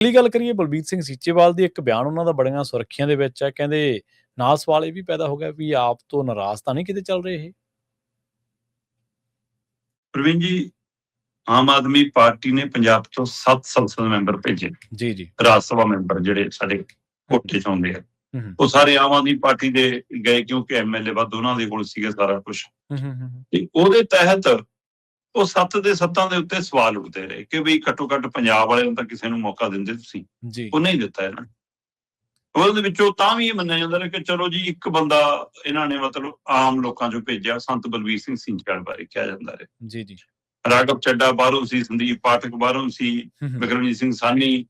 ਅਗਲੀ ਗੱਲ ਕਰੀਏ ਬਲਬੀਰ ਸਿੰਘ ਸੀਚੇਵਾਲ ਦੀ, ਇੱਕ ਬਿਆਨ ਉਹਨਾਂ ਦਾ ਬੜੀਆਂ ਸੁਰਖੀਆਂ ਦੇ ਵਿੱਚ ਹੈ। ਕਹਿੰਦੇ ਨਾਲ ਸਵਾਲ ਇਹ ਵੀ ਪੈਦਾ ਹੋ ਗਿਆ ਵੀ ਆਪ ਤੋਂ ਨਾਰਾਜ਼ ਤਾਂ ਨਹੀਂ ਕਿਤੇ ਚੱਲ ਰਹੇ ਇਹ? ਪ੍ਰਵੀਨ ਜੀ, ਆਮ ਆਦਮੀ ਪਾਰਟੀ ਨੇ ਪੰਜਾਬ ਤੋਂ 7 ਸੰਸਦ ਮੈਂਬਰ ਭੇਜੇ, ਜੀ ਜੀ। ਰਾਜ ਸਭਾ ਮੈਂਬਰ ਜਿਹੜੇ ਸਾਡੇ ਕੋਟੇ ਚ ਆਉਂਦੇ ਆ, ਉਹ ਸਾਰੇ ਆਮ ਆਦਮੀ ਪਾਰਟੀ ਦੇ ਗਏ ਕਿਉਂਕਿ ਐਮਐਲਏ ਵੱਧ ਉਹਨਾਂ ਦੇ ਕੋਲ ਸੀਗਾ ਸਾਰਾ ਕੁਛ। ਤੇ ਉਹਦੇ ਤਹਿਤ ਉਹ 7 ਦੇ 7 ਦੇ ਉੱਤੇ ਸਵਾਲ ਉੱਠਦੇ ਰਹੇ ਕਿ ਵੀ ਘੱਟੋ ਘੱਟ ਪੰਜਾਬ ਵਾਲਿਆਂ ਨੂੰ ਤਾਂ ਕਿਸੇ ਨੂੰ ਮੌਕਾ ਦਿੰਦੇ ਤੁਸੀਂ, ਉਹ ਨਹੀਂ ਦਿੱਤਾ ਇਹਨਾਂ। ਉਹਦੇ ਵਿੱਚੋਂ ਤਾਂ ਵੀ ਇਹ ਮੰਨਿਆ ਜਾਂਦਾ ਰਿਹਾ ਕਿ ਚਲੋ ਜੀ ਇੱਕ ਬੰਦਾ ਇਹਨਾਂ ਨੇ ਮਤਲਬ ਆਮ ਲੋਕਾਂ ਚੋਂ ਭੇਜਿਆ, ਸੰਤ ਬਲਬੀਰ ਸਿੰਘ ਸਿੰਚਾਲ ਬਾਰੇ ਕਿਹਾ ਜਾਂਦਾ ਰਿਹਾ। ਜੀ ਜੀ। ਰਾਘਵ ਚੱਡਾ ਬਾਹਰੋਂ ਸੀ, ਸੰਦੀਪ ਪਾਠਕ ਬਾਹਰੋਂ ਸੀ, ਬਿਕਰਮਜੀਤ ਸਿੰਘ ਸਾਹਨੀ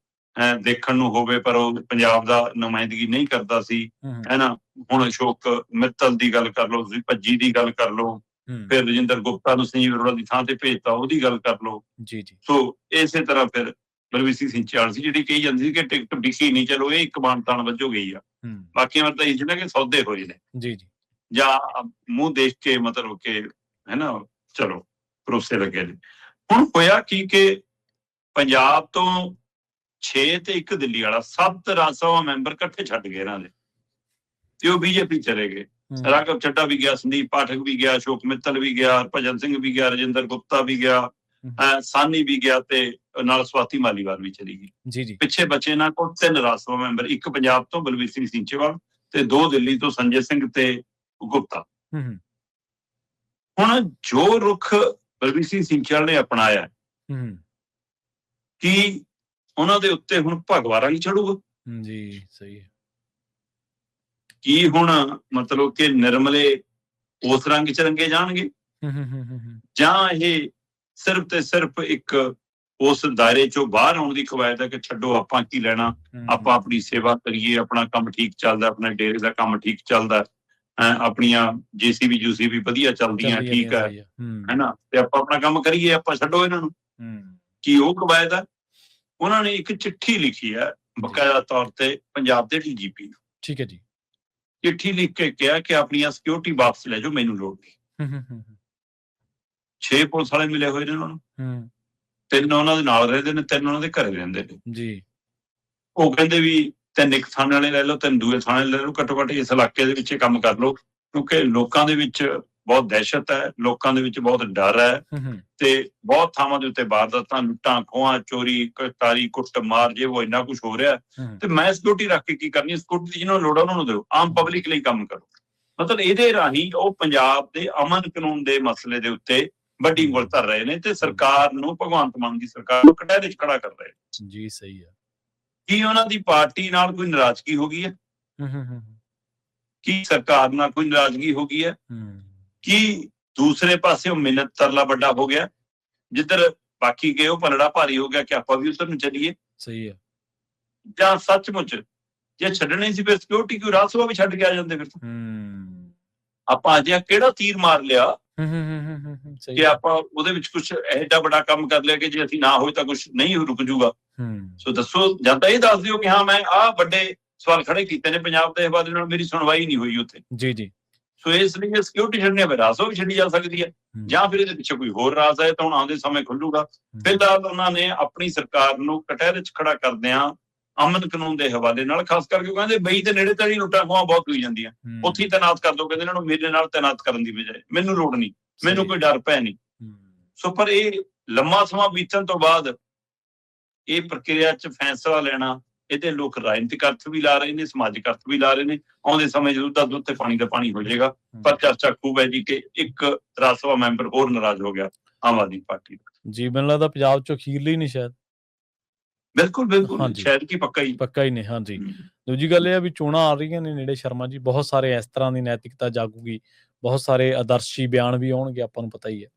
ਦੇਖਣ ਨੂੰ ਹੋਵੇ ਪਰ ਉਹ ਪੰਜਾਬ ਦਾ ਨੁਮਾਇੰਦਗੀ ਨਹੀਂ ਕਰਦਾ ਸੀ, ਹੈ ਨਾ। ਹੁਣ ਅਸ਼ੋਕ ਮਿੱਤਲ ਦੀ ਗੱਲ ਕਰ ਲਓ, ਤੁਸੀਂ ਭੱਜੀ ਦੀ ਗੱਲ ਕਰ ਲਓ, ਫਿਰ ਰਜਿੰਦਰ ਗੁਪਤਾ ਨੂੰ ਸੰਜੀਵ ਅਰੋੜਾ ਦੀ ਥਾਂ ਤੇ ਭੇਜਤਾ, ਉਹਦੀ ਗੱਲ ਕਰ ਲਓ। ਜੀ ਜੀ। ਸੋ ਇਸੇ ਤਰ੍ਹਾਂ ਫਿਰ ਬਲਬੀਰ ਸਿੰਘ ਸਿੰਚਾਲ ਸੀ ਜਿਹੜੀ ਕਹੀ ਜਾਂਦੀ ਸੀ ਕਿ ਟਿਕਟ ਵਿਕੀ ਨਹੀਂ, ਚਲੋ ਇਹ ਇੱਕ ਮਾਨਤਾਨ ਵਜੋਂ ਗਈ ਆ, ਬਾਕੀ ਮਤਲਬ ਇਹ ਸੀ ਨਾ ਕਿ ਸੌਦੇ ਹੋਏ ਨੇ ਜੀ ਜੀ, ਜਾਂ ਮੂੰਹ ਦੇਖ ਕੇ ਮਤਲਬ ਕਿ ਹੈ ਨਾ ਚਲੋ ਭਰੋਸੇ ਲੱਗੇ ਨੇ। ਹੁਣ ਹੋਇਆ ਕੀ ਕਿ ਪੰਜਾਬ ਤੋਂ 6 ਤੇ 1 ਦਿੱਲੀ ਵਾਲਾ 7 ਰਾਜ ਸਭਾ ਮੈਂਬਰ ਇਕੱਠੇ ਛੱਡ ਗਏ ਇਹਨਾਂ ਦੇ, ਤੇ ਉਹ ਬੀਜੇਪੀ ਚਲੇ ਗਏ। ਰਾਘਵ ਚੱਡਾ ਵੀ ਗਿਆ, ਸੰਦੀਪ ਪਾਠਕ ਵੀ ਗਿਆ, ਅਸ਼ੋਕ ਮਿੱਤਲ ਵੀ ਗਿਆ, ਹਰਭਜਨ ਸਿੰਘ ਵੀ ਗਿਆ, ਰਜਿੰਦਰ ਗੁਪਤਾ ਵੀ ਗਿਆ, ਸਾਨੀ ਵੀ ਗਿਆ, ਤੇ ਨਾਲ ਸਵਾਤੀ ਮਾਲੀਵਾਲ ਵੀ ਚਲੀ ਗਈ। ਪਿੱਛੇ ਬਚੇ ਇਹਨਾਂ ਕੋਲ 3 ਰਾਜ ਸਭਾ ਮੈਂਬਰ, ਇੱਕ ਪੰਜਾਬ ਤੋਂ ਬਲਬੀਰ ਸਿੰਘ ਸਿੰਚੇਵਾਲ ਤੇ 2 ਦਿੱਲੀ ਤੋਂ ਸੰਜੇ ਸਿੰਘ ਤੇ ਗੁਪਤਾ। ਹੁਣ ਜੋ ਰੁਖ ਬਲਬੀਰ ਸਿੰਘ ਸਿੰਚੇਵਾਲ ਨੇ ਅਪਣਾਇਆ, ਕੀ ਉਹਨਾਂ ਦੇ ਉੱਤੇ ਹੁਣ ਭਗਵਾ ਰੰਗ ਚੜੂਗਾ? ਜੀ ਸਹੀ ਹੈ। ਕੀ ਹੁਣ ਮਤਲਬ ਕਿ ਨਿਰਮਲੇ ਉਸ ਰੰਗ ਚ ਰੰਗੇ ਜਾਣਗੇ, ਜਾਂ ਇਹ ਸਿਰਫ ਤੇ ਸਿਰਫ ਇੱਕ ਉਸ ਦਾਇਰੇ ਚੋਂ ਬਾਹਰ ਆਉਣ ਦੀ ਕਵਾਇਦ ਹੈ ਕਿ ਛੱਡੋ ਆਪਾਂ ਕੀ ਲੈਣਾ, ਆਪਾਂ ਆਪਣੀ ਸੇਵਾ ਕਰੀਏ, ਆਪਣਾ ਕੰਮ ਠੀਕ ਚੱਲਦਾ, ਆਪਣਾ ਡੇਰੇ ਦਾ ਕੰਮ ਠੀਕ ਚੱਲਦਾ, ਆਪਣੀਆਂ ਜੀਸੀਬੀ ਜੂਸੀਬੀ ਵਧੀਆ ਚੱਲਦੀਆਂ, ਠੀਕ ਹੈ ਨਾ, ਤੇ ਆਪਾਂ ਆਪਣਾ ਕੰਮ ਕਰੀਏ, ਆਪਾਂ ਛੱਡੋ ਇਹਨਾਂ ਨੂੰ। ਕੀ ਉਹ ਕਵਾਇਦ ਹੈ? ਉਹਨਾਂ ਨੇ ਇੱਕ ਚਿੱਠੀ ਲਿਖੀ ਹੈ ਬਕਾਇਦਾ ਤੌਰ ਤੇ ਪੰਜਾਬ ਦੇ ਡੀਜੀਪੀ ਨੂੰ। ਠੀਕ ਹੈ ਜੀ। ਚਿੱਠੀ ਲਿਖ ਕੇ ਕਿਹਾ ਕਿ ਆਪਣੀਆਂ ਸਿਕਿਉਰਿਟੀ ਵਾਪਸ ਲੈ ਜਾਓ, ਮੈਨੂੰ ਲੋੜ ਨਹੀਂ। 6 ਪੁਲਿਸ ਵਾਲੇ ਮਿਲੇ ਹੋਏ ਨੇ ਉਹਨਾਂ ਨੂੰ, 3 ਉਹਨਾਂ ਦੇ ਨਾਲ ਰਹਿੰਦੇ ਨੇ, 3 ਉਹਨਾਂ ਦੇ ਘਰੇ ਰਹਿੰਦੇ ਨੇ ਜੀ। ਉਹ ਕਹਿੰਦੇ ਵੀ 3 ਇੱਕ ਥਾਣੇ ਵਾਲੇ ਲੈ ਲਓ, 3 ਦੂਏ ਥਾਣੇ ਲੈ ਲਓ, ਘੱਟੋ ਘੱਟ ਇਸ ਇਲਾਕੇ ਦੇ ਵਿੱਚ ਕੰਮ ਕਰ ਲਓ, ਕਿਉਂਕਿ ਲੋਕਾਂ ਦੇ ਵਿੱਚ ਬਹੁਤ ਦਹਿਸ਼ਤ ਹੈ, ਲੋਕਾਂ ਦੇ ਵਿੱਚ ਬਹੁਤ ਡਰ ਹੈ, ਤੇ ਬਹੁਤ ਥਾਵਾਂ ਦੇ ਉੱਤੇ ਵਾਰਦਾਤਾਂ, ਲੁੱਟਾਂ ਖੋਹਾਂ, ਚੋਰੀ ਤਾਰੀ, ਕੁੱਟ ਮਾਰ, ਜੇ ਉਹ ਇੰਨਾ ਕੁਛ ਹੋ ਰਿਹਾ, ਤੇ ਮੈਂ ਸਿਕਿਉਰਿਟੀ ਰੱਖ ਕੇ ਕੀ ਕਰਨੀ? ਸਿਕਿਉਰਿਟੀ ਜਿਹਨਾਂ ਨੂੰ ਲੋੜ ਉਹਨਾਂ ਨੂੰ ਦਿਓ, ਆਮ ਪਬਲਿਕ ਲਈ ਕੰਮ ਕਰੋ। ਮਤਲਬ ਇਹਦੇ ਰਾਹੀਂ ਉਹ ਪੰਜਾਬ ਦੇ ਅਮਨ ਕਾਨੂੰਨ ਦੇ ਮਸਲੇ ਦੇ ਉੱਤੇ ਵੱਡੀ ਉਂਗਲ ਧਰ ਰਹੇ ਨੇ, ਤੇ ਸਰਕਾਰ ਨੂੰ, ਭਗਵੰਤ ਮਾਨ ਦੀ ਸਰਕਾਰ ਨੂੰ ਕਟਹਿਰੇ ਚ ਖੜਾ ਕਰ ਰਹੇ ਜੀ। ਸਹੀ ਹੈ। ਕੀ ਉਹਨਾਂ ਦੀ ਪਾਰਟੀ ਨਾਲ ਕੋਈ ਨਾਰਾਜ਼ਗੀ ਹੋ ਗਈ ਹੈ? ਕੀ ਸਰਕਾਰ ਨਾਲ ਕੋਈ ਨਾਰਾਜ਼ਗੀ ਹੋ ਗਈ ਹੈ? ਕੀ ਦੂਸਰੇ ਪਾਸੇ ਮਿੰਨਤ ਤਰਲਾ ਵੱਡਾ ਹੋ ਗਿਆ, ਜਿੱਧਰ ਬਾਕੀ ਗਏ ਉਹ ਪਲੜਾ ਭਾਰੀ ਹੋ ਗਿਆ ਕਿ ਆਪਾਂ ਵੀ ਉਧਰ ਨੂੰ ਚੱਲੀਏ? ਸਹੀ ਹੈ। ਜਾਂ ਸੱਚਮੁੱਚ ਜੇ ਛੱਡਣੀ ਸੀ ਫਿਰ ਸਿਕਿਉਰਿਟੀ ਕਿਉਂ ਰਾਜ ਸਭਾ ਵੀ ਛੱਡ ਕੇ ਆ ਜਾਂਦੇ? ਫਿਰ ਆਪਾਂ ਅਜਿਹਾ ਕਿਹੜਾ ਤੀਰ ਮਾਰ ਲਿਆ ਕਿ ਆਪਾਂ ਉਹਦੇ ਵਿੱਚ ਕੁਛ ਐਡਾ ਵੱਡਾ ਕੰਮ ਕਰ ਲਿਆ ਕਿ ਜੇ ਅਸੀਂ ਨਾ ਹੋਏ ਤਾਂ ਕੁਛ ਨਹੀਂ ਰੁਕ ਜੂਗਾ? ਸੋ ਦੱਸੋ, ਜਾਂ ਤਾਂ ਇਹ ਦੱਸ ਦਿਓ ਕਿ ਹਾਂ ਮੈਂ ਆਹ ਵੱਡੇ ਸਵਾਲ ਖੜੇ ਕੀਤੇ ਨੇ ਪੰਜਾਬ ਦੇ ਹਵਾਲੇ ਨਾਲ, ਮੇਰੀ ਸੁਣਵਾਈ ਨਹੀਂ ਹੋਈ ਉੱਥੇ। ਜੀ ਜੀ। ਸੋ ਇਸ ਲਈ ਸਿਕਿਉਰਿਟੀ ਛੱਡਣੀ ਹੋਵੇ ਰਾਜ ਸਭਾ ਵੀ ਛੱਡੀ ਜਾ ਸਕਦੀ ਹੈ, ਜਾਂ ਫਿਰ ਇਹਦੇ ਪਿੱਛੇ ਕੋਈ ਹੋਰ ਰਾਜ ਹੈ ਤਾਂ ਹੁਣ ਆਉਂਦੇ ਸਮੇਂ ਖੁੱਲੂਗਾ। ਫਿਲਹਾਲ ਉਹਨਾਂ ਨੇ ਆਪਣੀ ਸਰਕਾਰ ਨੂੰ ਕਟਹਿਰੇ ਚ ਖੜਾ ਕਰਦਿਆਂ ਅਮਨ ਕਾਨੂੰਨ ਦੇ ਹਵਾਲੇ ਨਾਲ, ਖਾਸ ਕਰਕੇ ਕਹਿੰਦੇ ਬਈ ਦੇ ਨੇੜੇ ਤੇੜੀ ਲੁੱਟਾਂ ਖੋਹਾਂ ਬਹੁਤ ਹੋਈ ਜਾਂਦੀਆਂ, ਉੱਥੇ ਹੀ ਤੈਨਾਤ ਕਰ ਦੋ। ਕਹਿੰਦੇ ਇਹਨਾਂ ਨੂੰ ਮੇਰੇ ਨਾਲ ਤੈਨਾਤ ਕਰਨ ਦੀ ਬਜਾਏ, ਮੈਨੂੰ ਲੋੜ ਨਹੀਂ, ਮੈਨੂੰ ਕੋਈ ਡਰ ਭੈ ਨਹੀਂ। ਸੋ ਪਰ ਇਹ ਲੰਮਾ ਸਮਾਂ ਬੀਤਣ ਤੋਂ ਬਾਅਦ ਇਹ ਪ੍ਰਕਿਰਿਆ ਚ ਫੈਸਲਾ ਲੈਣਾ, ਇਹਦੇ ਲੋਕ ਰਾਜਨੀਤਿਕ ਅਰਥ ਵੀ ਲਾ ਰਹੇ ਨੇ, ਸਮਾਜਿਕ ਅਰਥ ਵੀ ਲਾ ਰਹੇ ਨੇ। ਆਉਂਦੇ ਸਮੇਂ ਜ਼ਰੂਰ ਦਾ ਦੁੱਧ ਤੇ ਪਾਣੀ ਦਾ ਪਾਣੀ ਹੋ ਜਾਏਗਾ, ਪਰ ਚਰਚਾ ਖੂਬ ਹੈ ਜੀ ਕਿ ਇੱਕ ਰਾਜ ਸਭਾ ਮੈਂਬਰ ਹੋਰ ਨਾਰਾਜ਼ ਹੋ ਗਿਆ ਆਮ ਆਦਮੀ ਪਾਰਟੀ ਦਾ ਜੀ। ਮੈਨੂੰ ਲੱਗਦਾ ਪੰਜਾਬ ਚੋਂ ਅਖੀਰਲੀ ਨਹੀਂ ਸ਼ਾਇਦ। ਬਿਲਕੁਲ ਬਿਲਕੁਲ, ਸ਼ਾਇਦ ਕੀ ਪੱਕਾ ਹੀ ਨੇ। ਹਾਂਜੀ। ਦੂਜੀ ਗੱਲ ਇਹ ਆ ਵੀ ਚੋਣਾਂ ਆ ਰਹੀਆਂ ਨੇ ਨੇੜੇ ਸ਼ਰਮਾ ਜੀ, ਬਹੁਤ ਸਾਰੇ ਇਸ ਤਰ੍ਹਾਂ ਦੀ ਨੈਤਿਕਤਾ ਜਾਗੂਗੀ, ਬਹੁਤ ਸਾਰੇ ਆਦਰਸ਼ੀ ਬਿਆਨ ਵੀ ਆਉਣਗੇ, ਆਪਾਂ ਨੂੰ ਪਤਾ ਹੀ ਹੈ।